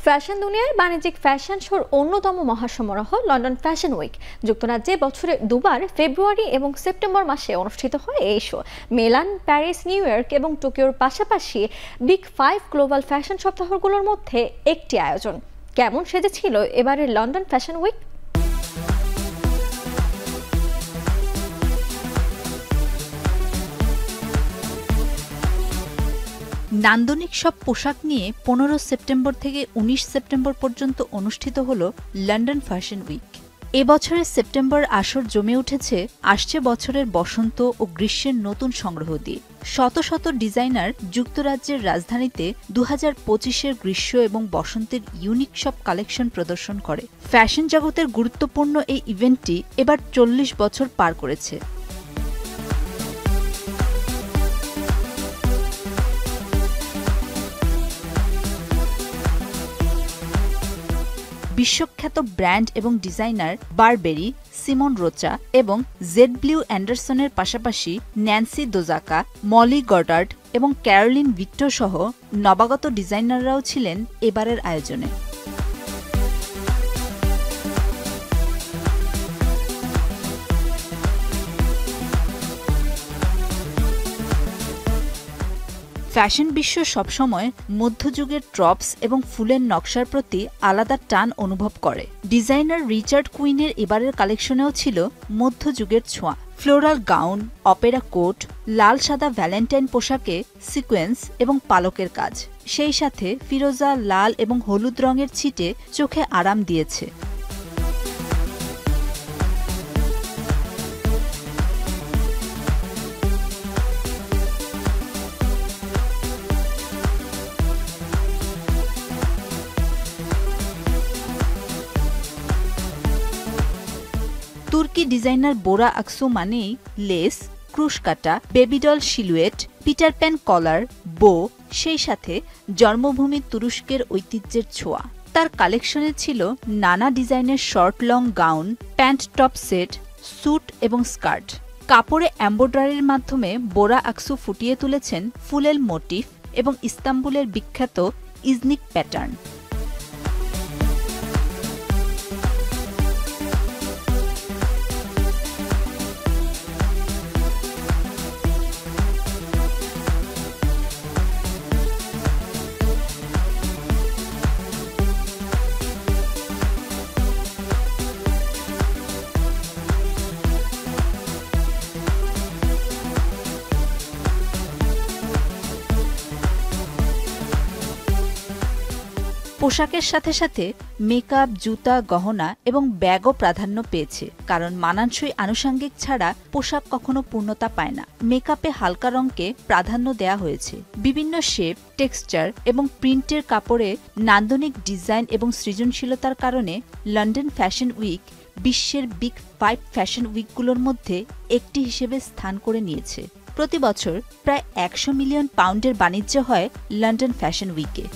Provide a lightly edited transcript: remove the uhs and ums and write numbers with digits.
Fashion দুনিয়ায় বাণিজ্যিক fashion শোর অন্যতম মহাসমারোহ লন্ডন ফ্যাশন উইক। যুক্তরাজ্যে বছরে দুবার ফেব্রুয়ারি এবং সেপ্টেম্বর মাসে অনুষ্ঠিত হয় এই show. Milan, Paris, new York এবং টোকিওর পাশাপাশি বিগ 5 গ্লোবাল ফ্যাশন সপ্তাহগুলোর মধ্যে একটি আয়োজন। কেমন সেজেছিল এবারের লন্ডন ফ্যাশন উইক? নান্দনিক সব পোশাক নিয়ে 15 সেপ্টেম্বর থেকে 19 সেপ্টেম্বর পর্যন্ত অনুষ্ঠিত হল লন্ডন ফ্যাশন উইক। এবছরের সেপ্টেম্বর আসর জমে উঠেছে আসছে বছরের বসন্ত ও গ্রীষ্মের নতুন সংগ্রহ দিয়ে। শত শত ডিজাইনার যুক্তরাজ্যের রাজধানীতে 2025-এর গ্রীষ্ম এবং বসন্তের ইউনিক সব কালেকশন প্রদর্শন করে। ফ্যাশন জগতের গুরুত্বপূর্ণ এই ইভেন্টটি এবার 40 বছর পার করেছে। বিশ্বখ্যাত ব্র্যান্ড এবং ডিজাইনার বারবেরি, সিমন রোচা এবং জেডব্লিউ অ্যান্ডারসনের পাশাপাশি ন্যান্সি দোজাকা, মলি গডার্ড এবং ক্যারোলিন ভিক্টর সহ নবাগত ডিজাইনাররাও ছিলেন এবারের আয়োজনে। ফ্যাশন বিশ্ব সবসময় মধ্যযুগের ট্রপস এবং ফুলের নকশার প্রতি আলাদা টান অনুভব করে। ডিজাইনার রিচার্ড কুইনের এবারের কালেকশনেও ছিল মধ্যযুগের ছোঁয়া। ফ্লোরাল গাউন, অপেরা কোট, লাল সাদা ভ্যালেন্টাইন পোশাকে সিকোয়েন্স এবং পালকের কাজ, সেই সাথে ফিরোজা, লাল এবং হলুদ রঙের ছিটে চোখে আরাম দিয়েছে। তুর্কি ডিজাইনার বোরা আকসু মানেই less, ক্রুশকাটা, baby doll silhouette, Peter pan কলার, বো, সেই সাথে জন্মভূমি তুরস্কের ঐতিহ্যের ছোঁয়া। তার কালেকশনে ছিল নানা ডিজাইনের short long gown, pant top set, suit এবং স্কার্ট। কাপড়ে এমব্রয়ডারির মাধ্যমে বোরা আকসু ফুটিয়ে তুলেছেন ফুলেল মোটিফ এবং ইস্তাম্বুলের বিখ্যাত ইজনিক প্যাটার্ন। পোশাকের সাথে সাথে মেকআপ, জুতা, গহনা এবং ব্যাগও প্রাধান্য পেয়েছে, কারণ মানানসই আনুষঙ্গিক ছাড়া পোশাক কখনো পূর্ণতা পায় না। মেকআপে হালকা রঙকে প্রাধান্য দেয়া হয়েছে। বিভিন্ন শেপ, টেক্সচার এবং প্রিন্টের কাপড়ে নান্দনিক ডিজাইন এবং সৃজনশীলতার কারণে লন্ডন ফ্যাশন উইক বিশ্বের বিগ 5 ফ্যাশন উইকগুলোর মধ্যে একটি হিসেবে স্থান করে নিয়েছে। প্রতি বছর প্রায় 100 মিলিয়ন পাউন্ডের বাণিজ্য হয় লন্ডন ফ্যাশন উইকে।